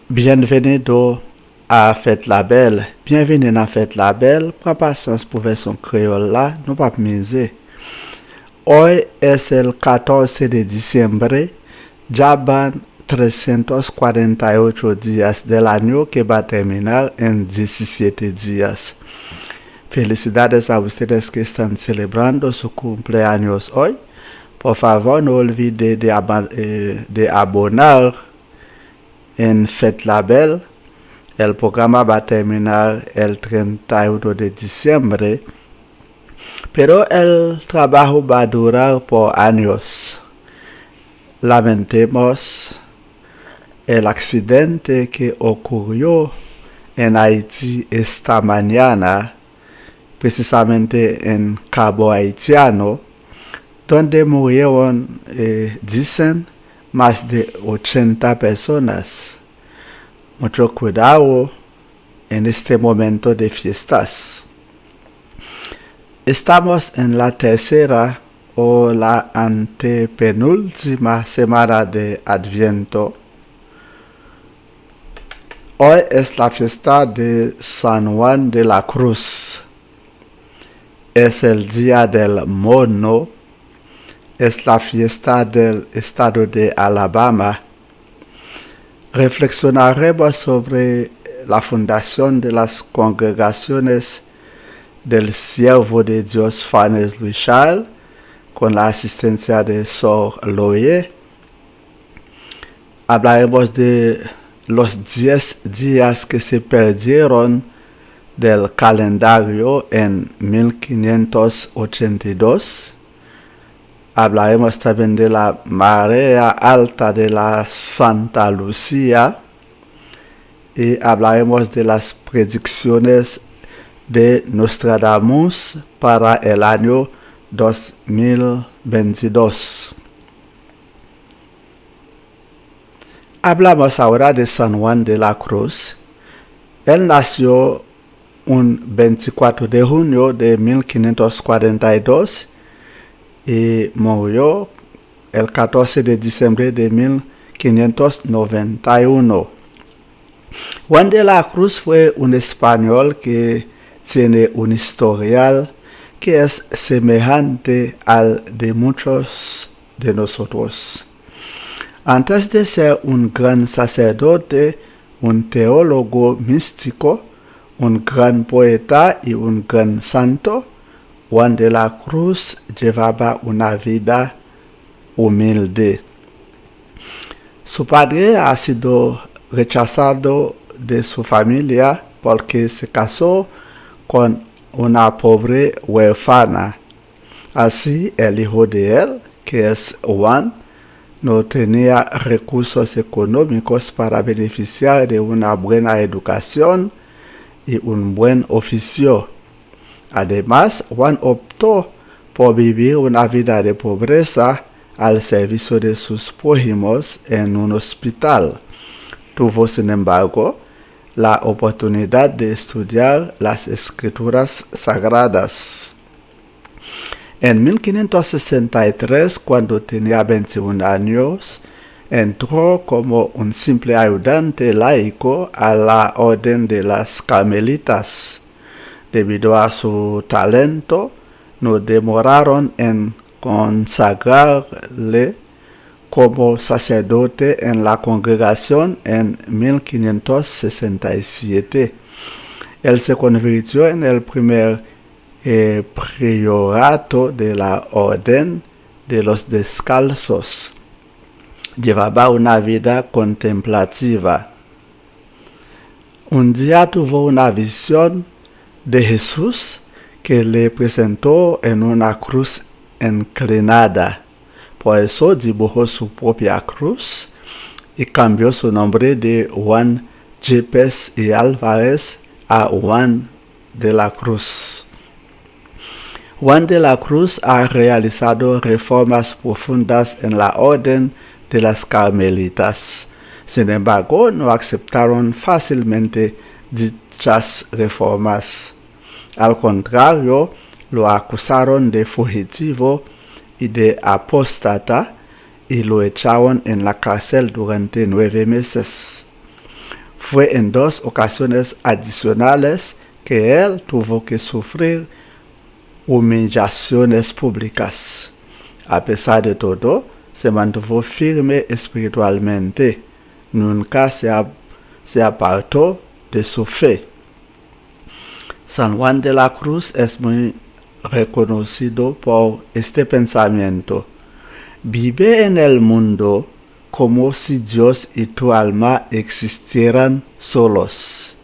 Bienvenido à Fête la Belle. Bienvenue dans Fête la Belle. Prends patience pour version créole là, nous pas miser. Hoy es el 14 de diciembre, ya van 348 días del año que va a terminar en 17 días. Felicidades a ustedes que están celebrando su cumpleaños hoy. Por favor, no olviden de abonar en Fête la Belle. El programa va a terminar el 31 de diciembre, pero el trabajo va a durar por años. Lamentemos el accidente que ocurrió en Haití esta mañana, precisamente en Cabo Haitiano, donde murieron, dicen, más de 80 personas. Mucho cuidado en este momento de fiestas. Estamos en la tercera o la antepenúltima semana de Adviento. Hoy es la fiesta de San Juan de la Cruz. Es el día del mono. Es la fiesta del estado de Alabama. Reflexionaremos sobre la fundación de las congregaciones del Siervo de Dios Fanes Luis Charles con la asistencia de Sor Loye. Hablaremos de los 10 días que se perdieron del calendario en 1582. Hablaremos también de la marea alta de la Santa Lucía y hablaremos de las predicciones de Nostradamus para el año 2022. Hablamos ahora de San Juan de la Cruz. Él nació un 24 de junio de 1542 y murió el 14 de diciembre de 1591. Juan de la Cruz fue un español que tiene un historial que es semejante al de muchos de nosotros. Antes de ser un gran sacerdote, un teólogo místico, un gran poeta y un gran santo, Juan de la Cruz llevaba una vida humilde. Su padre ha sido rechazado de su familia porque se casó con una pobre huérfana. Así, el hijo de él, que es Juan, no tenía recursos económicos para beneficiar de una buena educación y un buen oficio. Además, Juan optó por vivir una vida de pobreza al servicio de sus prójimos en un hospital. Tuvo, sin embargo, la oportunidad de estudiar las escrituras sagradas. En 1563, cuando tenía 21 años, entró como un simple ayudante laico a la orden de las Carmelitas. Debido a su talento, no demoraron en consagrarle como sacerdote en la congregación en 1567. Él se convirtió en el primer priorato de la Orden de los Descalzos. Llevaba una vida contemplativa. Un día tuvo una visión de Jesús que le presentó en una cruz inclinada. Por eso dibujó su propia cruz y cambió su nombre de Juan Yepes y Álvarez a Juan de la Cruz. Juan de la Cruz ha realizado reformas profundas en la orden de las Carmelitas. Sin embargo, no aceptaron fácilmente dichas reformas. Al contrario, lo acusaron de fugitivo y de apóstata y lo echaron en la cárcel durante 9 meses. Fue en 2 ocasiones adicionales que él tuvo que sufrir humillaciones públicas. A pesar de todo, se mantuvo firme espiritualmente. Nunca se apartó de su fe. San Juan de la Cruz es muy reconocido por este pensamiento. Vive en el mundo como si Dios y tu alma existieran solos.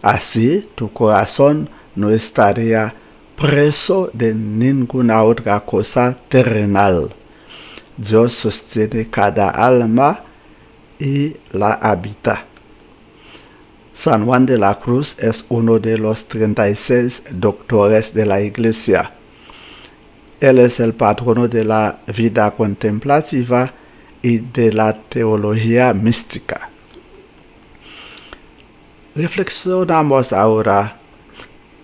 Así tu corazón no estaría preso de ninguna otra cosa terrenal. Dios sostiene cada alma y la habita. San Juan de la Cruz es uno de los 36 doctores de la Iglesia. Él es el patrono de la vida contemplativa y de la teología mística. Reflexionamos ahora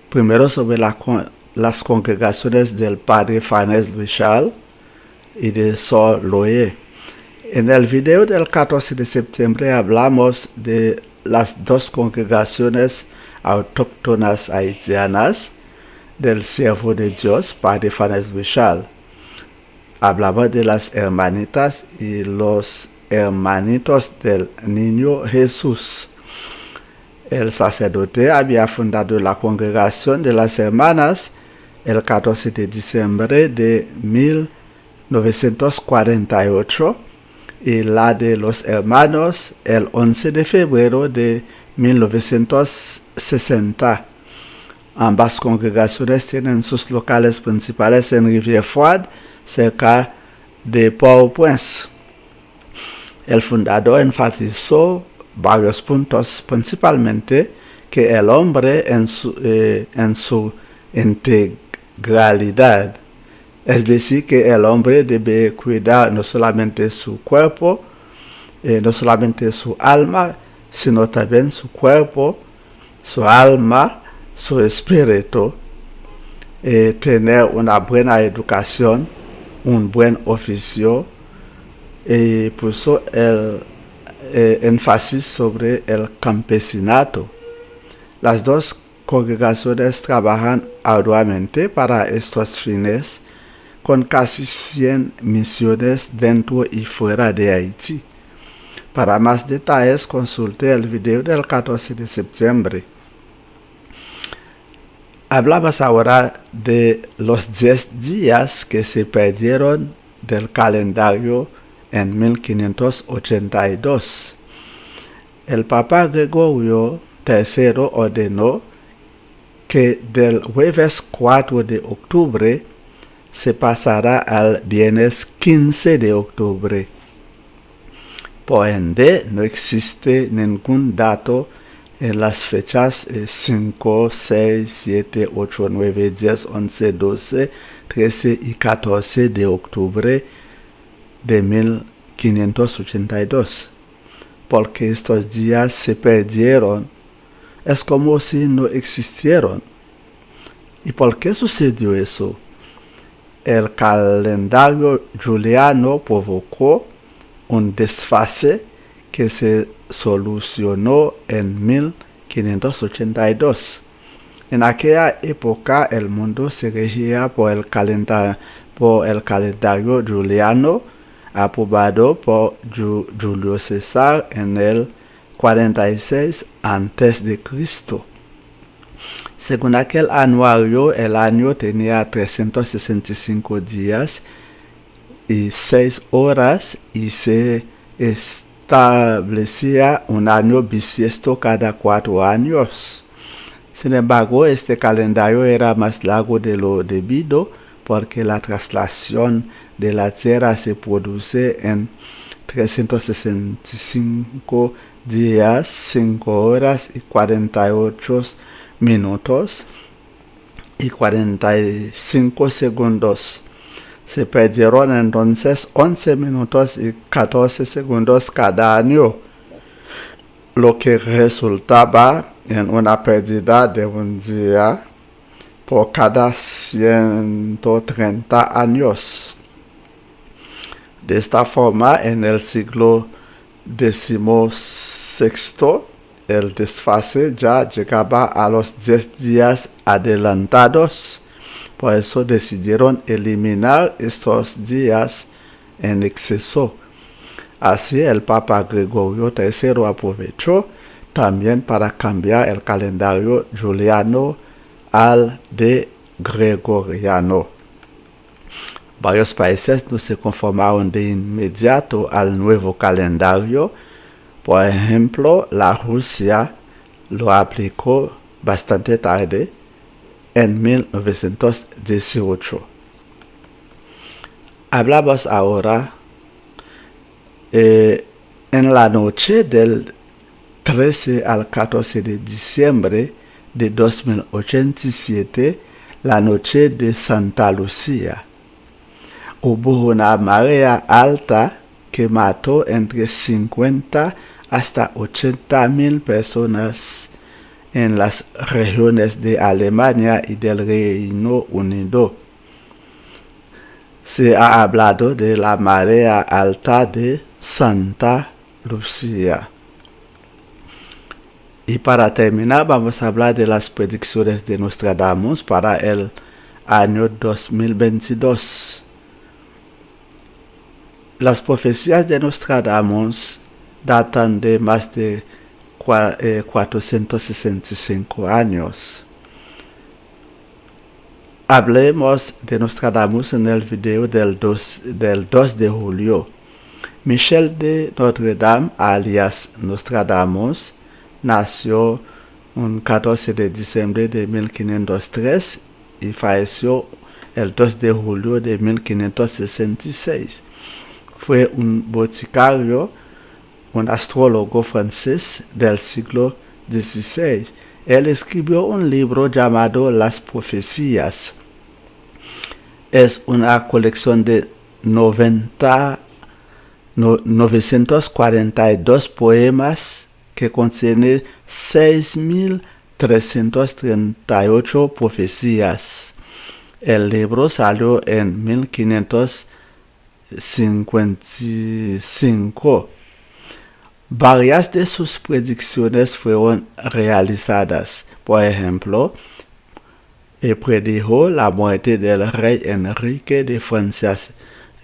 primero sobre las congregaciones del Padre Farnèse Louis Charles y de Sor Loé. En el video del 14 de septiembre hablamos de las 2 congregaciones autóctonas haitianas del Siervo de Dios, Padre Farnèse Louis Charles. Hablamos de las hermanitas y los hermanitos del Niño Jesús. El sacerdote había fundado la congregación de las hermanas el 14 de diciembre de 1948 y la de los hermanos el 11 de febrero de 1960. Ambas congregaciones tienen sus locales principales en Rivière-Froide, cerca de Port-au-Prince. El fundador enfatizó varios puntos, principalmente que el hombre en su integralidad, es decir, que el hombre debe cuidar no solamente su cuerpo, no solamente su alma, sino también su cuerpo, su alma, su espíritu, tener una buena educación, un buen oficio, y puso el énfasis sobre el campesinato. Las 2 congregaciones trabajan arduamente para estos fines, con casi 100 misiones dentro y fuera de Haití. Para más detalles, consulte el video del 14 de septiembre. Hablamos ahora de los 10 días que se perdieron del calendario en 1582. El Papa Gregorio III ordenó que del jueves 4 de octubre se pasará al viernes 15 de octubre. Por ende, no existe ningún dato en las fechas 5, 6, 7, 8, 9, 10, 11, 12, 13 y 14 de octubre de 1582, porque estos días se perdieron. Es como si no existieron. ¿Y por qué sucedió eso? El calendario juliano provocó un desfase que se solucionó en 1582. En aquella época el mundo se regía por el calendario juliano aprobado por Julio César en el 46 a.C. Según aquel anuario, el año tenía 365 días y 6 horas y se establecía un año bisiesto cada 4 años. Sin embargo, este calendario era más largo de lo debido porque la traslación de la Tierra se produce en 365 días, 5 horas y 48 minutos y 45 segundos. Se perdieron entonces 11 minutos y 14 segundos cada año, lo que resultaba en una pérdida de un día por cada 130 años. De esta forma, en el siglo XVI, el desfase ya llegaba a los 10 días adelantados. Por eso decidieron eliminar estos días en exceso. Así el Papa Gregorio III aprovechó también para cambiar el calendario juliano al de gregoriano. Varios países no se conformaron de inmediato al nuevo calendario. Por ejemplo, la Rusia lo aplicó bastante tarde, en 1918. Hablamos ahora en la noche del 13 al 14 de diciembre de 2087, la noche de Santa Lucía. Hubo una marea alta que mató entre 50 hasta 80,000 personas en las regiones de Alemania y del Reino Unido. Se ha hablado de la marea alta de Santa Lucía. Y para terminar, vamos a hablar de las predicciones de Nostradamus para el año 2022. Las profecías de Nostradamus datan de más de 465 años. Hablemos de Nostradamus en el video del 2 de julio. Michel de Notre-Dame, alias Nostradamus, nació el 14 de diciembre de 1503 y falleció el 2 de julio de 1566. Fue un boticario, un astrólogo francés del siglo XVI. Él escribió un libro llamado Las Profecías. Es una colección de 942 poemas que contiene 6,338 profecías. El libro salió en 1555. Varias de sus predicciones fueron realizadas. Por ejemplo, predijo la muerte del rey Enrique de Francia,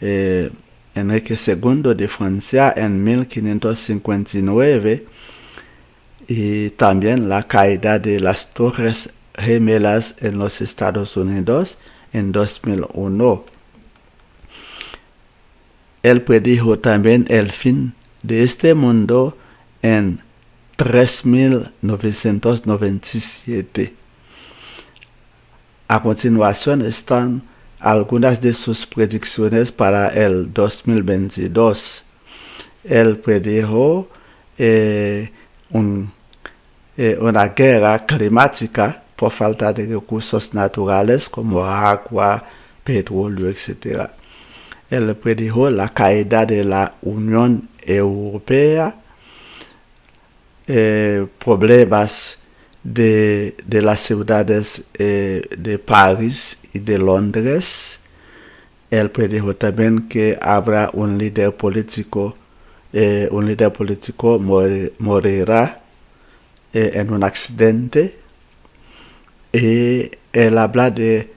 Enrique II de Francia en 1559, y también la caída de las Torres Gemelas en los Estados Unidos en 2001. Él predijo también el fin de este mundo en 3997. A continuación están algunas de sus predicciones para el 2022. Él predijo una guerra climática por falta de recursos naturales como agua, petróleo, etc. Él predijo la caída de la Unión Europea, problemas de las ciudades de París y de Londres. Él predijo también que habrá un líder político morirá en un accidente. Y él habla de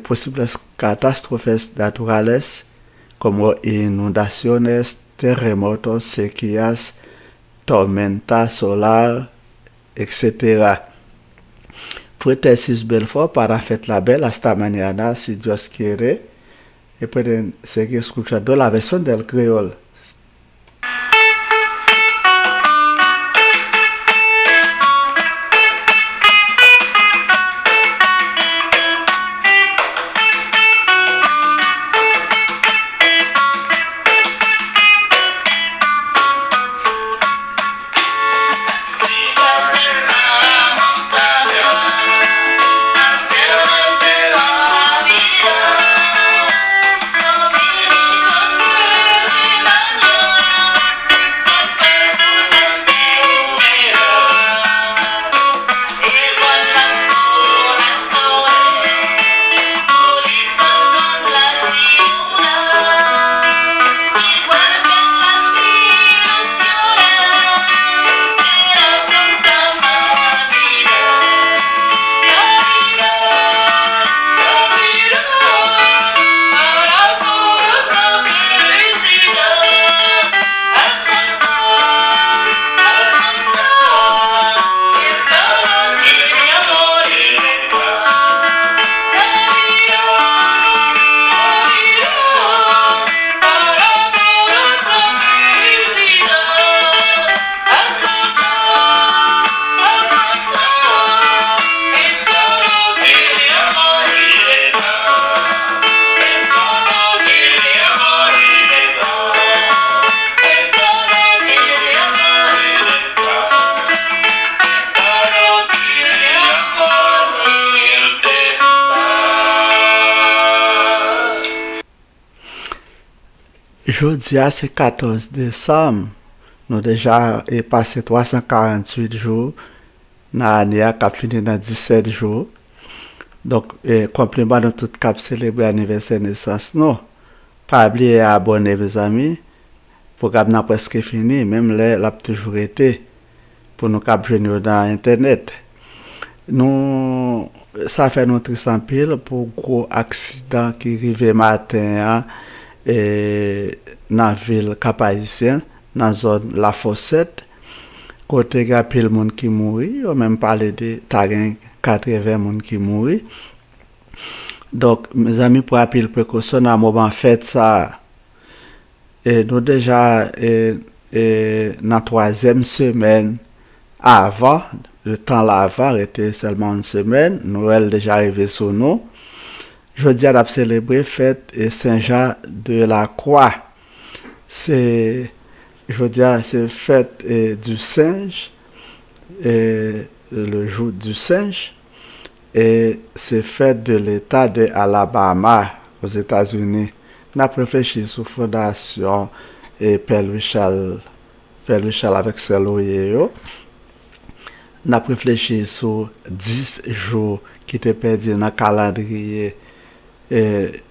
posibles catástrofes naturales como inundaciones, terremotos, sequías, tormenta solar, etc. Fue Tarsis Belfort para Faites la Belle. Hasta mañana, si Dios quiere. Y pueden seguir escuchando la versión del creol. Jeudi, c'est 14 décembre. Nous déjà passé 348 jours. Dans l'année, qui fini dans 17 jours. Donc, complément de tout cap célébrer l'anniversaire de naissance, non. Pas oublier à abonner, mes amis. Le programme n'a presque fini, même là, il a toujours été pour nous cap venir dans Internet. Nous, ça fait notre triste en pile pour gros accident qui arrivé matin dans la ville Cap-Haïtien, dans la zone La Fossette. Côté il y a pile monde qui mourit, on même parlé de 80 monde qui mourit. Donc mes amis pour appeler précaution à moment fait ça et nous déjà dans la troisième semaine avant le temps là avant était seulement une semaine, Noël déjà arrivé sur nous. Je dis à célébrer fête Saint-Jean de la Croix. C'est fête du singe, le jour du singe, et c'est fête de l'État de Alabama aux États-Unis. On a réfléchi sur la fondation Père Louis-Charles avec Seloye. On a réfléchi sur 10 jours qui étaient perdus dans le calendrier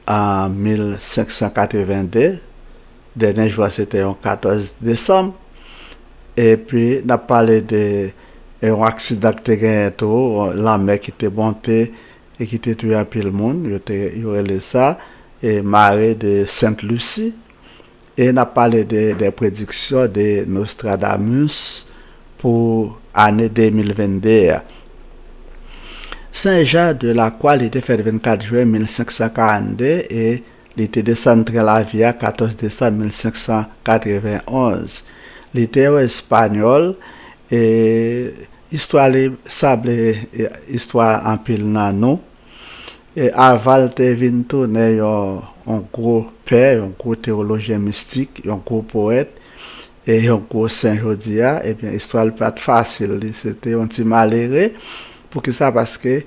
en 1582. Dernier jour, c'était le 14 décembre. Et puis, on a parlé d'un accident qui était la mer qui était montée et qui était tué à tout le monde. Il y aurait ça, et marée de Sainte-Lucie. Et on a parlé des prédictions de Nostradamus pour l'année 2022. Saint-Jean de la Croix, il était fait le 24 juin 1542 et il était descendu à la vie à 14 décembre 1591. Il était espagnol et histoire histoire en pile nano. Et avant de venir tourner un gros père, un gros théologien mystique, un gros poète et un gros saint Jodia, et bien histoire n'est pas facile, c'était un petit malheureux. Pour que ça parce que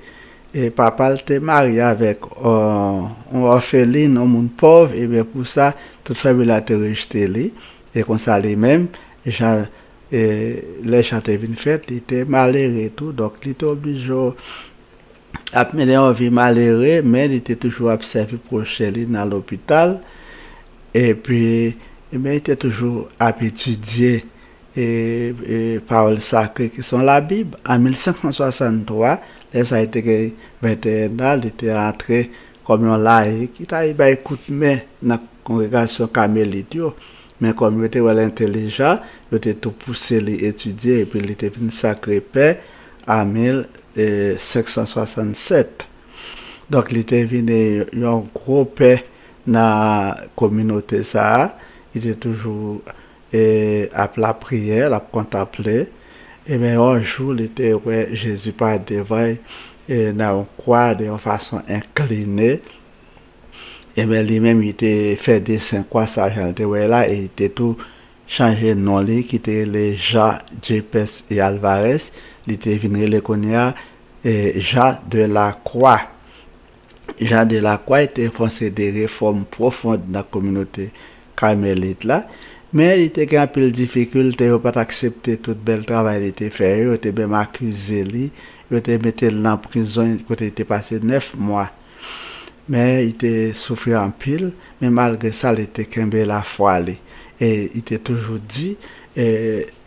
papa était marié avec un orpheline, un monde pauvre, et bien pour ça toute famille a été rejetée et comme ça les mêmes les gens étaient venus faire, il était malheureux et tout, donc il était obligé à mener une vie malheureux, mais il était toujours observé proche dans l'hôpital et puis il était toujours à étudier et paroles sacrées qui sont la Bible. En 1563, ça a été 21 ans, il était entré comme un laïc, il a écouté dans la congrégation carmélite, mais comme il était intelligent, il était tout poussé à étudier et puis il était venu sacré père en 1567. Donc il était venu un gros père dans la communauté ça, il était toujours à la prière, à contempler. Et bien un jour, il était Jésus par devant dans une croix de façon inclinée. Et bien lui-même, il était fait des saints quoi ça, là, et il était tout changé de nom, qui était les Jean Jepes et Alvarez. Il était venu le connaître Jean de la Croix. Jean de la Croix était foncé des réformes profondes dans la communauté carmélite là. Mais il était un peu de difficulté, il n'a pas accepté tout le bel travail qu'il était fait, il était même accusé, il était mis en prison, il était passé 9 mois. Mais il était souffert en pile, mais malgré ça, il était qu'un la foi. Et il était toujours dit,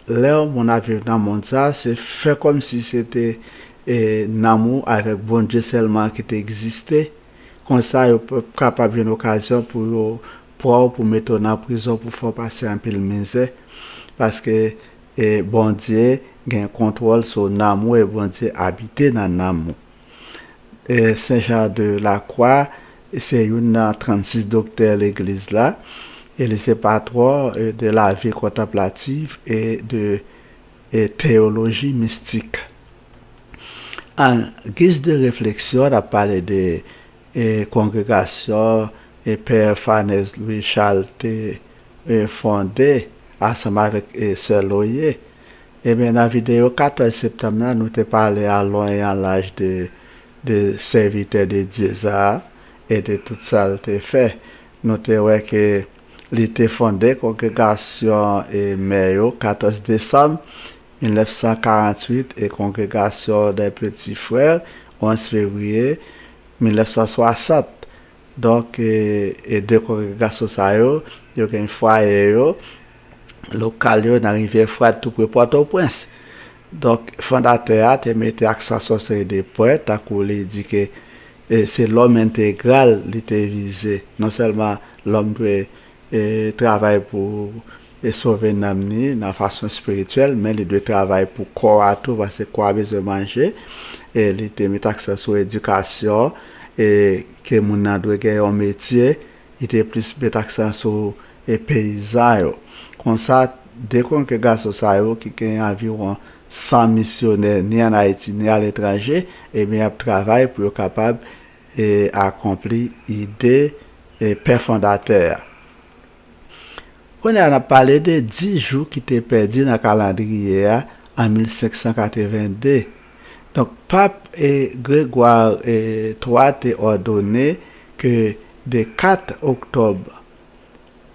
là, mon avis dans le monde, ça, c'est fait comme si c'était un amour avec bon Dieu seulement qui existait. Comme ça, il peut capable une occasion pour mettre en prison pour faire passer un peu de misère parce que bon Dieu a un contrôle sur l'amour et bon Dieu habite dans l'amour. Saint-Jean de la Croix, c'est une 36 docteurs de l'église là et c'est patron de la vie contemplative et de théologie mystique. En guise de réflexion, on a parlé de congrégation et Père Fanès Louis-Charles a fondé ensemble avec Sœur Loyer. Et bien dans la vidéo 14 septembre, nous avons parlé à long et à l'âge de serviteurs de Dieu et de tout ça que fait. Nous avons que il était fondé congrégation Mayo 14 décembre 1948 et congrégation des petits frères 11 février 1960. Donc, et deux congrégations ça yo, il y a une foyer yo, local yo, n'arrivé froid tout près Port-au-Prince. Donc, fondateur a mis accent sur ces des poètes, à quoi il dit que c'est l'homme intégral qui était visé. Non seulement l'homme doit travailler pour sauver l'âme de façon spirituelle, mais il doit travailler pour corps à tout, parce que corps a besoin de manger. Et il était mis accent sur l'éducation, et que mon doit gagner un métier, il était plus mis accent sur les paysans. Comme ça, des congrégations qui gagnent environ 100 missionnaires, ni en Haïti, ni à l'étranger, et bien, travaillent pour être capable d'accomplir l'idée et père fondateur. On a parlé de 10 jours qui étaient perdus dans le calendrier en 1582. Donc, Pape Grégoire III a ordonné que de 4 octobre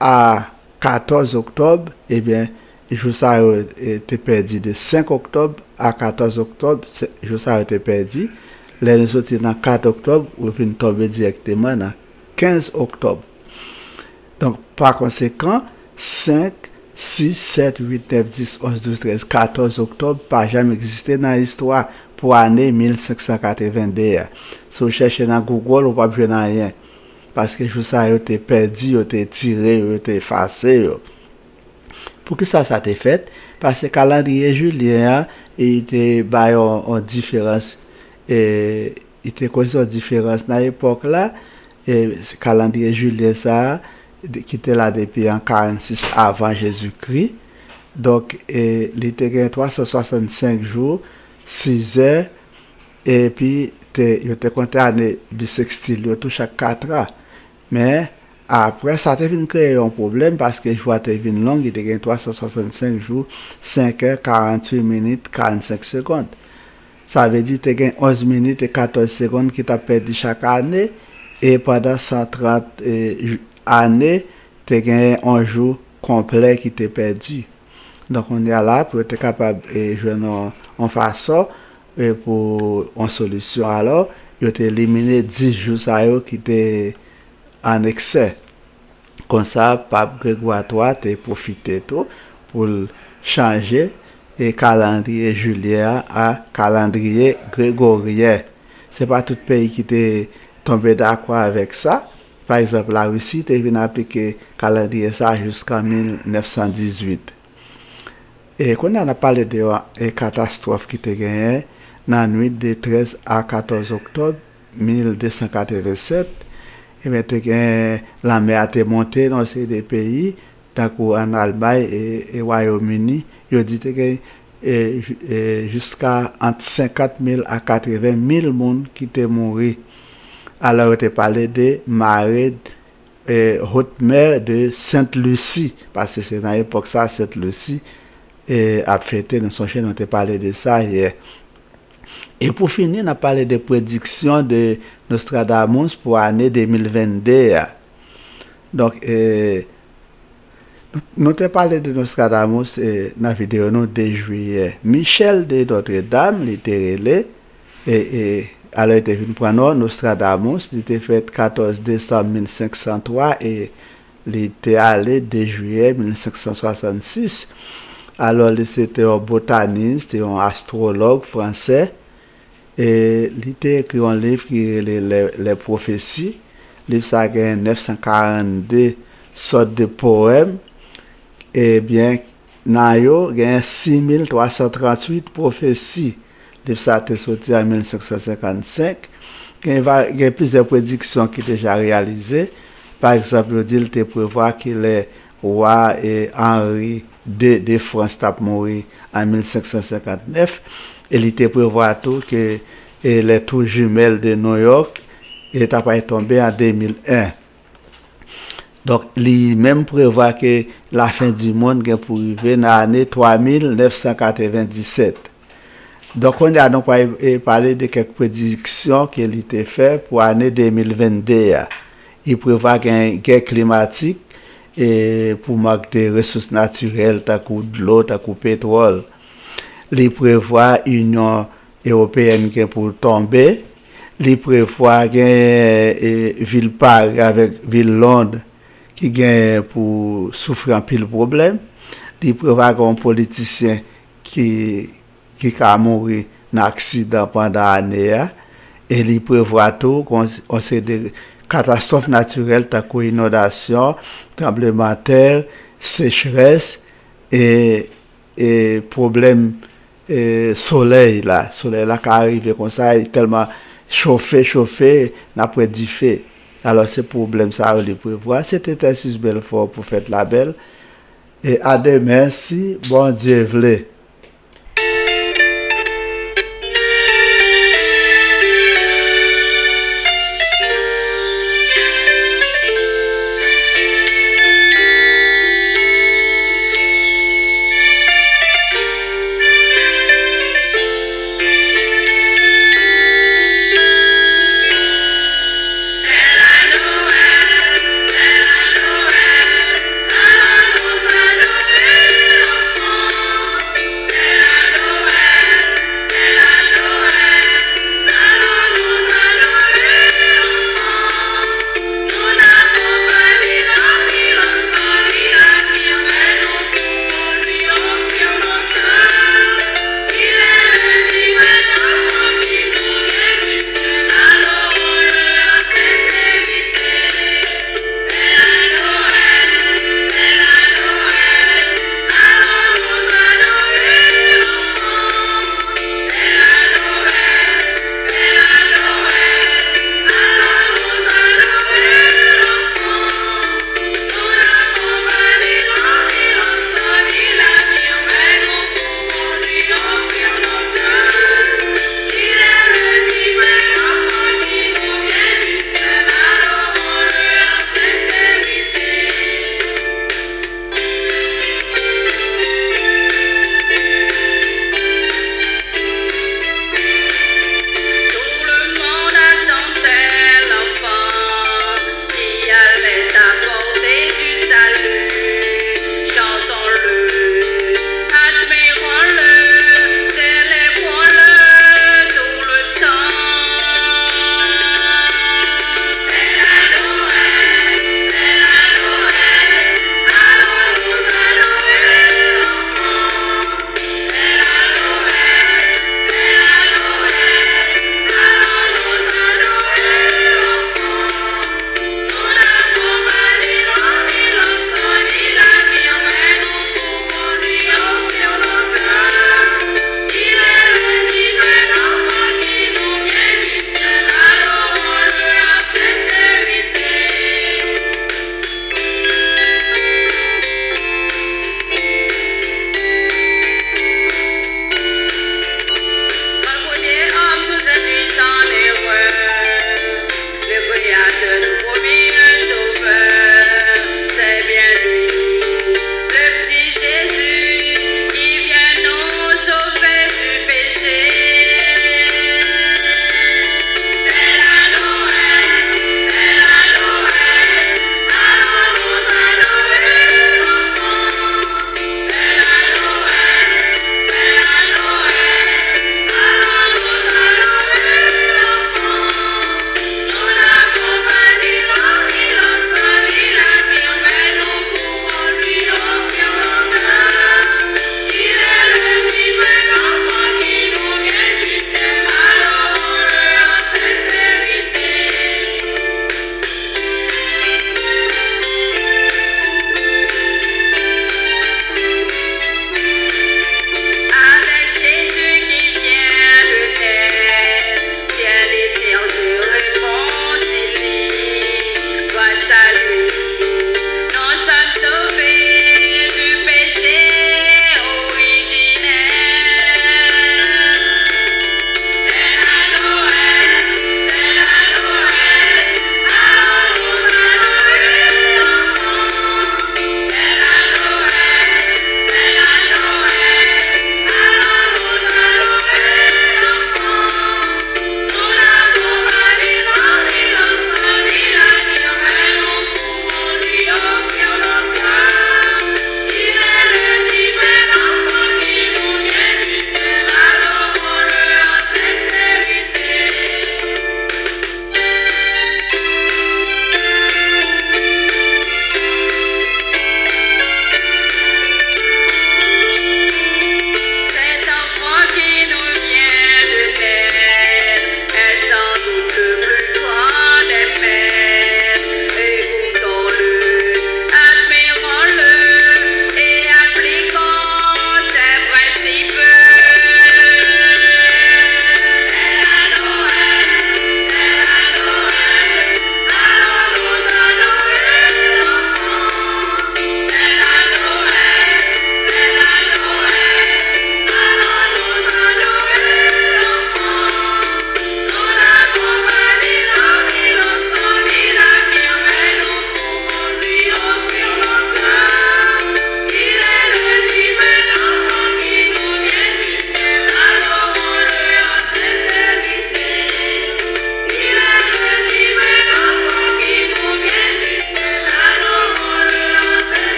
à 14 octobre, eh bien, jour ça a été perdu de 5 octobre à 14 octobre, jour ça a été perdu. Les sortis dans 4 octobre, ou vient tomber directement dans 15 octobre. Donc, par conséquent, 5, 6, 7, 8, 9, 10, 11, 12, 13, 14 octobre pas jamais existé dans l'histoire pour l'année 1582. Si vous cherchez dans Google, vous ne pouvez pas rien. Parce que jour ça a été perdu, a été tiré, a été effacé. Pour que ça a été fait? Parce que le calendrier julien était en différence. Et il était causé une différence dans l'époque là. Et le calendrier julien ça, qui était là depuis en 46 avant Jésus-Christ. Donc, il était 365 jours, 6 heures, et puis il était compté année bissextile, tout chaque 4 ans. Mais après, ça a créé un problème parce que je vois que c'est long, il était 365 jours, 5 heures, 48 minutes, 45 secondes. Ça veut dire que tu as 11 minutes et 14 secondes qui t'a perdu chaque année, et pendant 130 années, tu as un jour complet qui t'est perdu. Donc, on est là pour être capable de jouer en façon pour une solution. Alors, il a éliminé 10 jours qui étaient en excès. Comme ça, Pape Grégoire III a profité tout pour changer le calendrier julien à calendrier grégorien. Ce n'est pas tout pays qui est tombé d'accord avec ça. Par exemple, la Russie est venue appliquer le calendrier ça jusqu'en 1918. Et quand on a parlé de la catastrophe qui était gagnée dans la nuit de 13 à 14 octobre 1287, et bien, la mer a été montée dans ces deux pays, en Allemagne et Royaume-Uni. Il dit que jusqu'à entre 50 000 à 80 000 personnes qui étaient morts. Alors, on a parlé de marée haute mer de Sainte-Lucie, parce que c'est dans l'époque ça, Sainte-Lucie a fêté dans son chaîne, on a parlé de ça hier. Et pour finir, on a parlé des prédictions de Nostradamus pour l'année 2022. Donc, nous avons parlé de Nostradamus dans la vidéo de juillet. Michel de Notre-Dame, il était relé, alors il était venu prendre Nostradamus, il était fait 14 décembre 1503 et il était allé de juillet 1566. Alors, c'était un botaniste et un astrologue français. Et il a écrit un livre qui est les prophéties. Le livre ça a 942 sortes de poèmes. Et bien, il y a 6338 prophéties. Le livre ça a été sorti en 1555. Il y a plusieurs prédictions qui sont déjà réalisées. Par exemple, il te prévoit que le roi Henri II de France a mouru en 1559. Et il te prévoit tout que les tours jumelles de New York étaient pas tombé en 2001. Donc, il même prévoit que la fin du monde est pour arriver dans l'année 3997. Donc, on a donc parlé de quelques prédictions qu'il a fait pour l'année 2022. Il prévoit une guerre climatique et pour manque de ressources naturelles, tant que de l'eau, tant que pétrole. Les prévoit Union européenne qui est pour tomber. Les prévoit ville Paris avec ville Londres qui gagne pour souffrir un pile problème. Les prévoit un politicien qui a mouru dans accident pendant l'année. Et les prévoit tout on sait des catastrophes naturelles telles que inondation, tremblement de terre, sécheresse et problème soleil là qui arrive comme ça, il est tellement chauffé, n'a pas dit fait. Alors ce problème ça on les prévoit. C'était Tarsis Belfort pour faire la belle. Et à demain si bon Dieu voulait.